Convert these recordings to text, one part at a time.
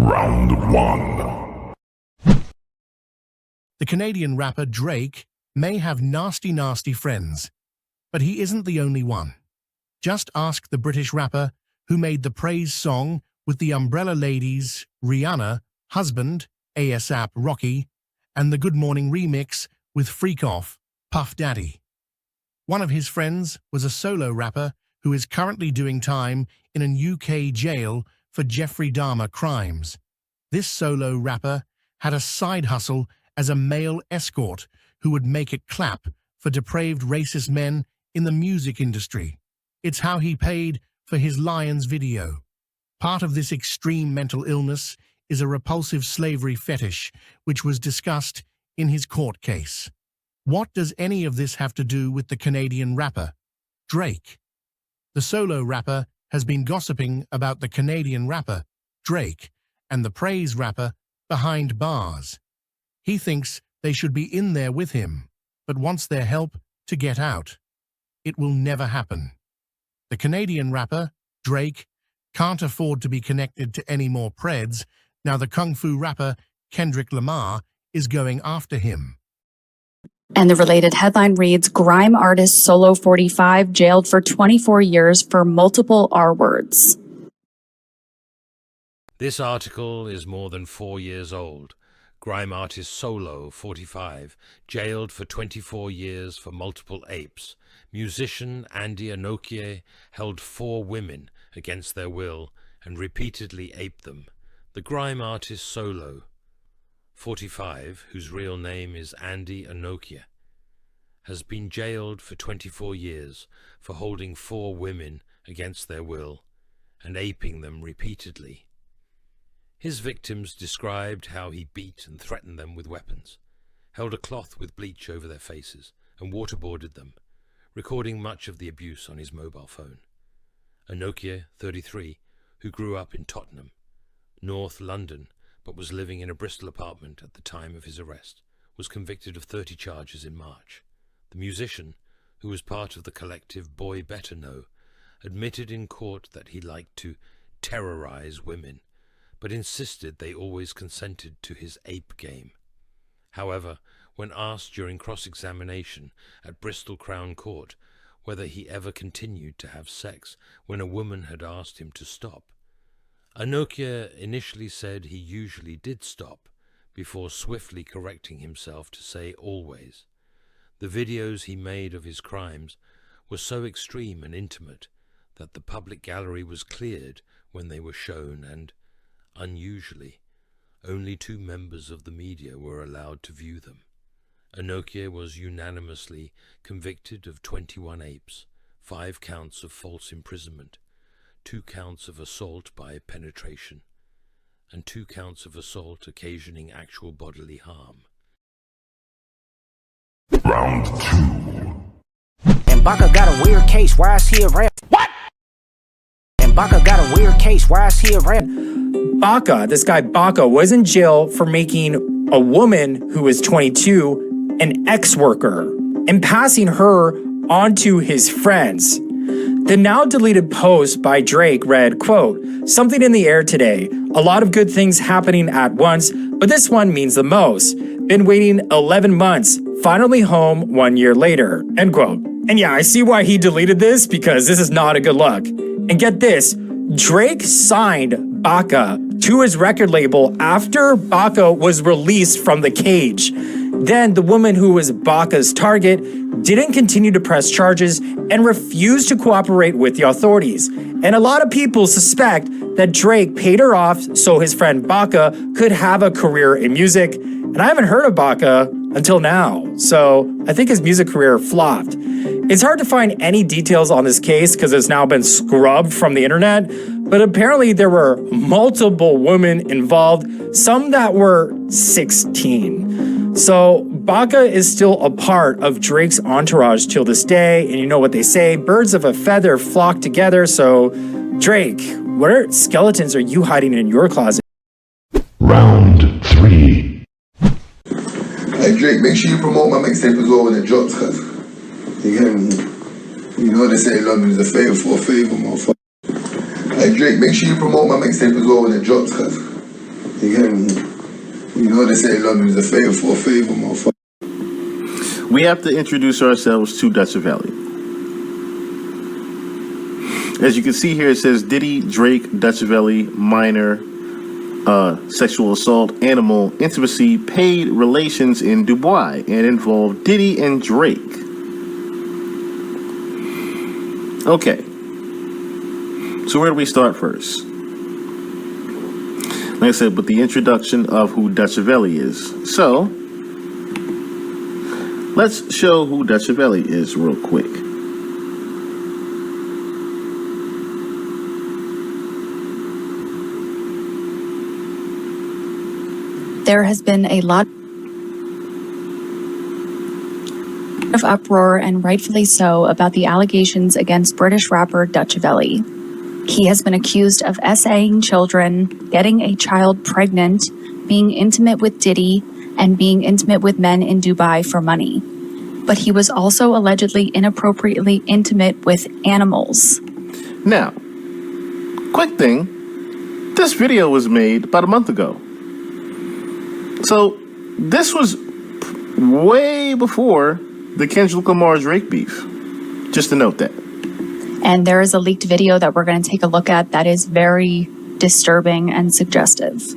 Round 1. The Canadian rapper Drake may have nasty friends, but he isn't the only one. Just ask the British rapper who made the praise song with the Umbrella Ladies, Rihanna, Husband, ASAP Rocky, and the Good Morning remix with Freak Off, Puff Daddy. One of his friends was a solo rapper who is currently doing time in an UK jail for Jeffrey Dahmer crimes. This solo rapper had a side hustle as a male escort who would make it clap for depraved racist men in the music industry. It's how he paid for his Lions video. Part of this extreme mental illness is a repulsive slavery fetish, which was discussed in his court case. What does any of this have to do with the Canadian rapper, Drake? The solo rapper has been gossiping about the Canadian rapper, Drake, and the praise rapper behind bars. He thinks they should be in there with him, but wants their help to get out. It will never happen. The Canadian rapper, Drake, can't afford to be connected to any more preds. Now the kung fu rapper, Kendrick Lamar, is going after him. And the related headline reads, Grime artist Solo 45 jailed for 24 years for multiple R words. This article is more than 4 years old. Grime artist Solo 45 jailed for 24 years for multiple apes. Musician Andy Anokie held 4 women against their will and repeatedly aped them. The grime artist Solo 45, whose real name is Andy Anokie, has been jailed for 24 years for holding 4 women against their will and aping them repeatedly. His victims described how he beat and threatened them with weapons, held a cloth with bleach over their faces, and waterboarded them, recording much of the abuse on his mobile phone. Anokie, 33, who grew up in Tottenham, North London, but was living in a Bristol apartment at the time of his arrest, was convicted of 30 charges in March. The musician, who was part of the collective Boy Better Know, admitted in court that he liked to terrorize women, but insisted they always consented to his ape game. However, when asked during cross-examination at Bristol Crown Court whether he ever continued to have sex when a woman had asked him to stop, Anokie initially said he usually did stop, before swiftly correcting himself to say always. The videos he made of his crimes were so extreme and intimate that the public gallery was cleared when they were shown, and unusually, only 2 members of the media were allowed to view them. Anokie was unanimously convicted of 21 apes, 5 counts of false imprisonment, 2 counts of assault by penetration, and 2 counts of assault occasioning actual bodily harm. Round 2. And Baka got a weird case, why is he a rap? What? And Baka got a weird case, why is he a rap? Baka, this guy Baka, was in jail for making a woman who was 22 an ex-worker and passing her on to his friends. The now deleted post by Drake read, quote, "Something in the air today. A lot of good things happening at once, but this one means the most. Been waiting 11 months, finally home 1 year later," end quote. And yeah, I see why he deleted this, because this is not a good look. And get this, Drake signed Baka to his record label after Baka was released from the cage. Then the woman who was Baka's target didn't continue to press charges and refused to cooperate with the authorities. And a lot of people suspect that Drake paid her off so his friend Baka could have a career in music. And I haven't heard of Baka until now, so I think his music career flopped. It's hard to find any details on this case because it's now been scrubbed from the internet, but apparently there were multiple women involved, some that were 16. So Baka is still a part of Drake's entourage till this day, and you know what they say, birds of a feather flock together. So Drake, what skeletons are you hiding in your closet? Round 3. Hey Drake, make sure you promote my mixtape as well when it drops, cuz. You get me? You know they say London is a favor for a favor, motherfucker. Hey Drake, make sure you promote my mixtape as well when it drops, cuz. You get me? You know they say love is a favor for a favor, motherfucker. We have to introduce ourselves to Dutchavelli. As you can see here, it says Diddy, Drake, Dutchavelli, minor, sexual assault, animal, intimacy, paid relations in Dubai, and involved Diddy and Drake. Okay. So where do we start first? Like I said, with the introduction of who Dutchavelli is. So, let's show who Dutchavelli is real quick. There has been a lot of uproar, and rightfully so, about the allegations against British rapper Dutchavelli. He has been accused of SAing children, getting a child pregnant, being intimate with Diddy, and being intimate with men in Dubai for money. But he was also allegedly inappropriately intimate with animals. Now, quick thing, this video was made about a month ago. So, this was way before the Kendrick Lamar Drake beef. Just to note that. And there is a leaked video that we're going to take a look at that is very disturbing and suggestive.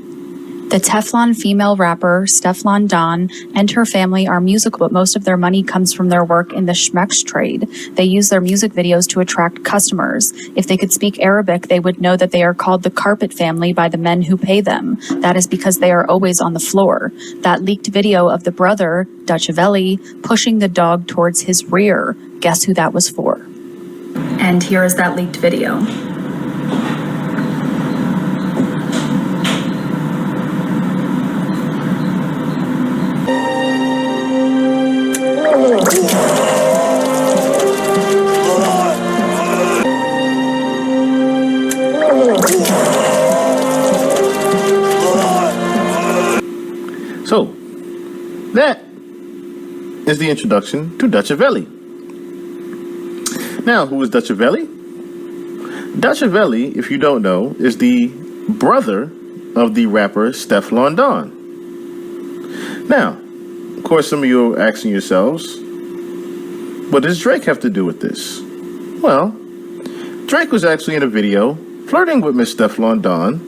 The Teflon female rapper, Stefflon Don, and her family are musical, but most of their money comes from their work in the schmecks trade. They use their music videos to attract customers. If they could speak Arabic, they would know that they are called the carpet family by the men who pay them. That is because they are always on the floor. That leaked video of the brother, Dutchavelli, pushing the dog towards his rear. Guess who that was for? And here is that leaked video. So, that is the introduction to Dutchavelli. Now, who is Dutchavelli? Dutchavelli, if you don't know, is the brother of the rapper Stefflon Don. Now, of course, some of you are asking yourselves, what does Drake have to do with this? Well, Drake was actually in a video flirting with Miss Stefflon Don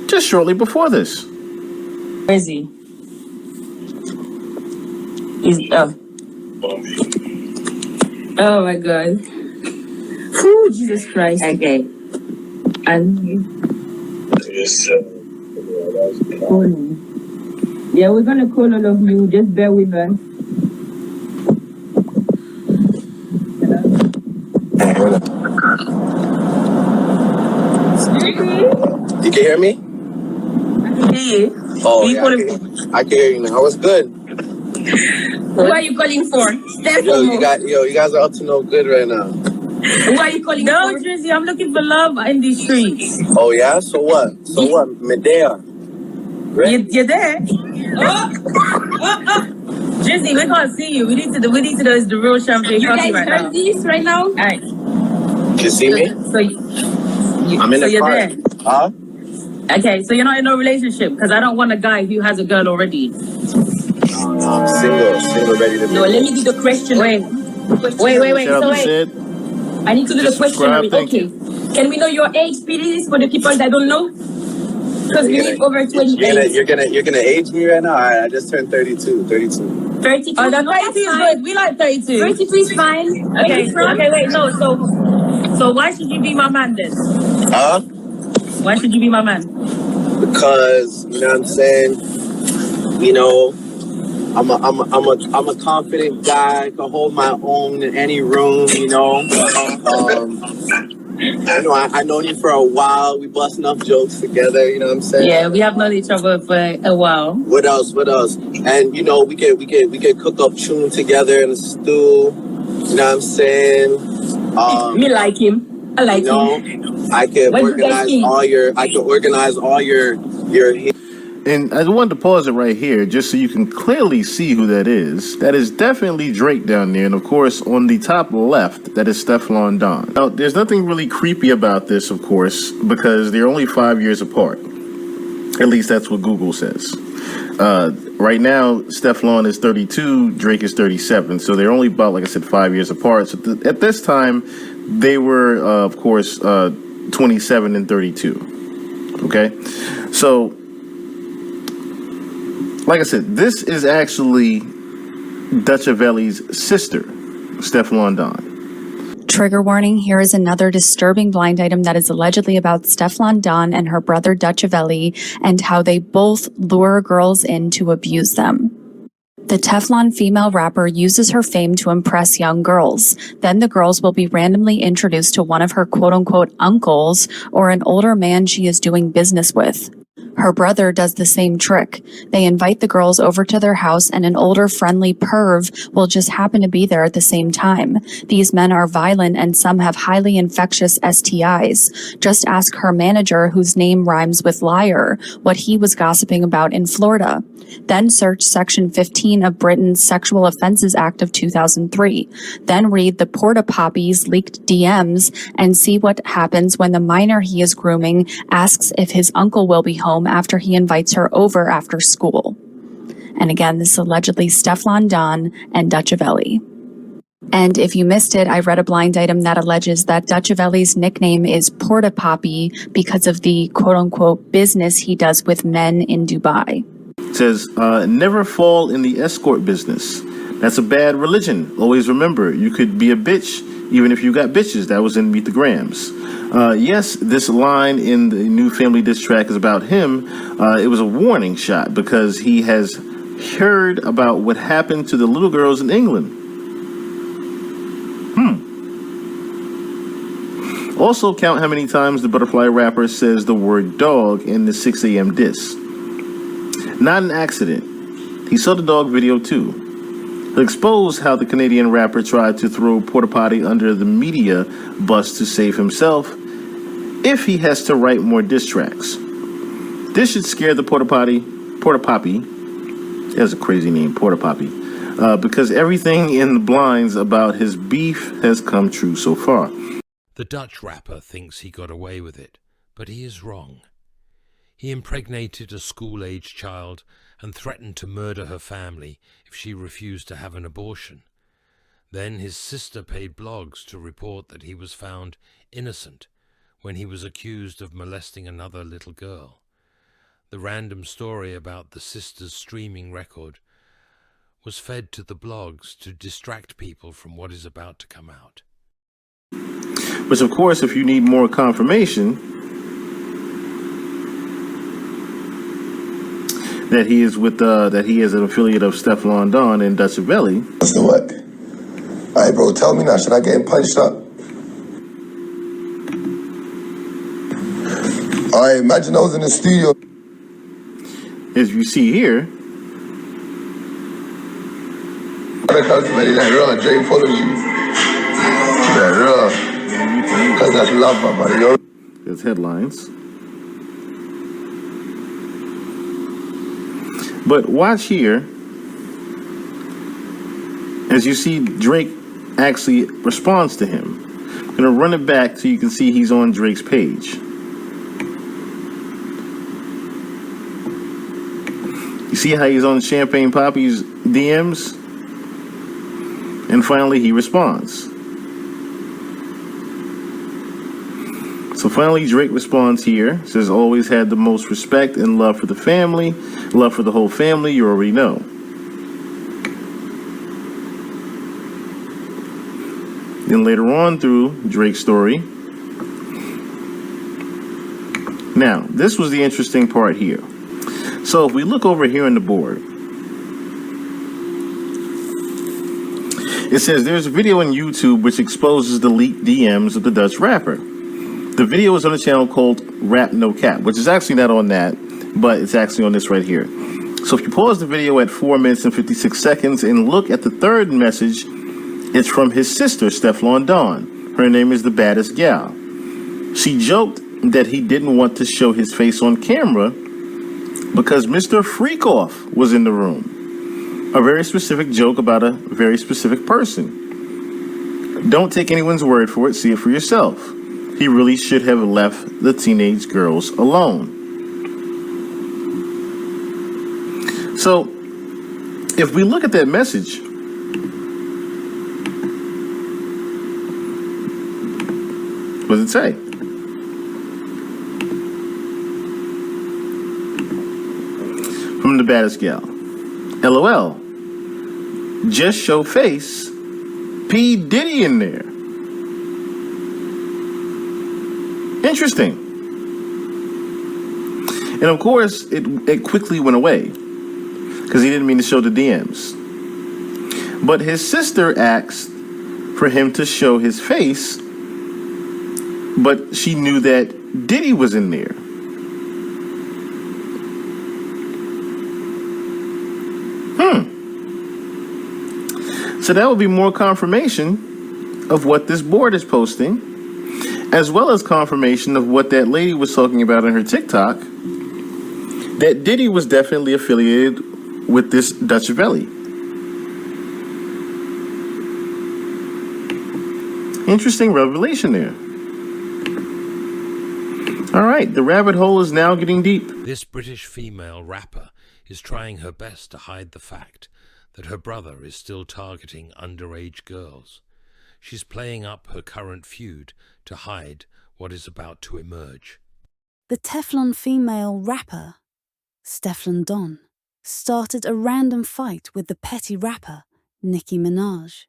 just shortly before this. Where is he? Oh my God. Whew, Jesus Christ. Okay. And yeah, we're gonna call all of you. Just bear with us. You can hear me? I can hear you. Oh, Who yeah, calling I can hear you now. What's good? Who are you calling for? You guys are up to no good right now. Who are you calling for? No, Drizzy, I'm looking for love in these streets. Oh, yeah? So what? So what? Medea. Right? You're there? Drizzy, we can't see you. We need to know it's the real champagne coffee right now. You guys heard this right now? All right. You see me? I'm in the you're car. there? Huh? Okay, so you're not in no relationship, because I don't want a guy who has a girl already. No, I'm single, ready to be. No, let me do the question. Wait. So wait. I need to do the question. Okay. Can we know your age, please, for the people that don't know? Because we need over 28. You're gonna age me right now? I just turned 32. 32. 32? Oh, that's 32 is good. We like 32. 32 is fine. Okay, wait, no. So why should you be my man then? Huh? Why should you be my man? Because, you know what I'm saying? You know, I'm a confident guy. I can hold my own in any room, you know. I known you for a while. We bust enough jokes together, you know what I'm saying? Yeah, we have known each other for a while. What else? And you know, we could cook up tune together in a stew. You know what I'm saying? Me like him. I like him. I can organize all your And I wanted to pause it right here just so you can clearly see who that is. That is definitely Drake down there. And of course, on the top left, that is Stefflon Don. Now, there's nothing really creepy about this, of course, because they're only 5 years apart. At least that's what Google says. Right now, Stefflon is 32, Drake is 37. So they're only about, like I said, 5 years apart. So at this time, they were, of course, 27 and 32. Okay? So, like I said, this is actually Dutchavelli's sister, Stefflon Don. Trigger warning, here is another disturbing blind item that is allegedly about Stefflon Don and her brother Dutchavelli and how they both lure girls in to abuse them. The Teflon female rapper uses her fame to impress young girls. Then the girls will be randomly introduced to one of her quote-unquote uncles or an older man she is doing business with. Her brother does the same trick. They invite the girls over to their house and an older friendly perv will just happen to be there at the same time. These men are violent and some have highly infectious STIs. Just ask her manager, whose name rhymes with liar, what he was gossiping about in Florida. Then search Section 15 of Britain's Sexual Offences Act of 2003. Then read the Porta Poppy's leaked DMs and see what happens when the minor he is grooming asks if his uncle will be home after he invites her over after school. And again, this is allegedly Stefflon Don and Dutchavelli. And if you missed it, I read a blind item that alleges that Dutchavelli's nickname is Porta Poppy because of the quote-unquote business he does with men in Dubai. It says, never fall in the escort business. That's a bad religion. Always remember, you could be a bitch even if you got bitches. That was in Meet the Grams. Yes, this line in the new family diss track is about him. It was a warning shot because he has heard about what happened to the little girls in England. Also count how many times the Butterfly rapper says the word dog in the 6 a.m. diss. Not an accident. He saw the dog video too. It exposed how the Canadian rapper tried to throw Porta Potty under the media bus to save himself if he has to write more diss tracks. This should scare the Porta Poppy. That's a crazy name, Porta Poppy. Because everything in the blinds about his beef has come true so far. The Dutch rapper thinks he got away with it, but he is wrong. He impregnated a school-age child and threatened to murder her family if she refused to have an abortion. Then his sister paid blogs to report that he was found innocent when he was accused of molesting another little girl. The random story about the sister's streaming record was fed to the blogs to distract people from what is about to come out. Which, of course, if you need more confirmation that he is with that he is an affiliate of Stefflon Don and Dutchavelli. What's the what? All right, bro, tell me now. Should I get him punched up? All right, imagine I was in the studio. As you see here. That raw, Drake follows you. That raw. Because that's love, my buddy. There's headlines. But watch here, as you see Drake actually responds to him. I'm going to run it back so you can see he's on Drake's page. You see how he's on Champagne Poppy's DMs? And finally he responds. So finally, Drake responds here. Says, always had the most respect and love for the family. Love for the whole family, you already know. Then later on through Drake's story. Now, this was the interesting part here. So if we look over here on the board, it says there's a video on YouTube which exposes the leaked DMs of the Dutch rapper. The video is on a channel called Rap No Cap, which is actually not on that, but it's actually on this right here. So if you pause the video at 4 minutes and 56 seconds and look at the third message, it's from his sister, Stefflon Don. Her name is the baddest gal. She joked that he didn't want to show his face on camera because Mr. Freakoff was in the room. A very specific joke about a very specific person. Don't take anyone's word for it, see it for yourself. He really should have left the teenage girls alone. So, if we look at that message, what does it say? From the baddest gal. LOL. Just show face. P. Diddy in there. Interesting. And of course, it quickly went away because he didn't mean to show the DMs. But his sister asked for him to show his face, but she knew that Diddy was in there. So that would be more confirmation of what this board is posting, as well as confirmation of what that lady was talking about in her TikTok, that Diddy was definitely affiliated with this Dutch Valley. Interesting revelation there. All right, the rabbit hole is now getting deep. This British female rapper is trying her best to hide the fact that her brother is still targeting underage girls. She's playing up her current feud to hide what is about to emerge. The Teflon female rapper, Stefflon Don, started a random fight with the petty rapper, Nicki Minaj,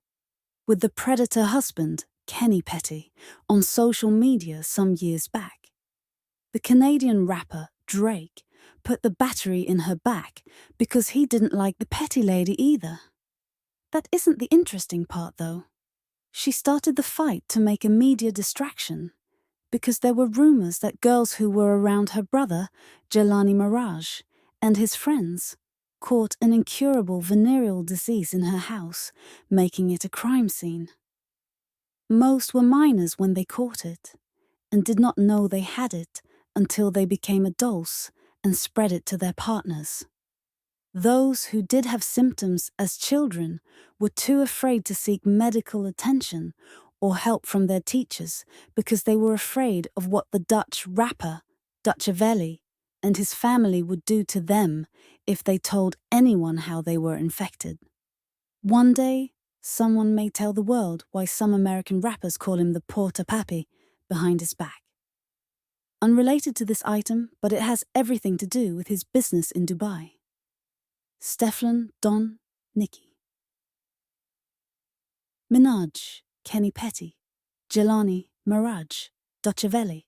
with the predator husband, Kenny Petty, on social media some years back. The Canadian rapper, Drake, put the battery in her back because he didn't like the petty lady either. That isn't the interesting part, though. She started the fight to make a media distraction because there were rumors that girls who were around her brother, Jelani Mirage, and his friends caught an incurable venereal disease in her house, making it a crime scene. Most were minors when they caught it and did not know they had it until they became adults and spread it to their partners. Those who did have symptoms as children were too afraid to seek medical attention or help from their teachers because they were afraid of what the Dutch rapper, Dutchavelli, and his family would do to them if they told anyone how they were infected. One day, someone may tell the world why some American rappers call him the Porta Papi behind his back. Unrelated to this item, but it has everything to do with his business in Dubai. Stefflon Don Nicki. Minaj, Kenny Petty, Jelani Mirage, Dutchavelli.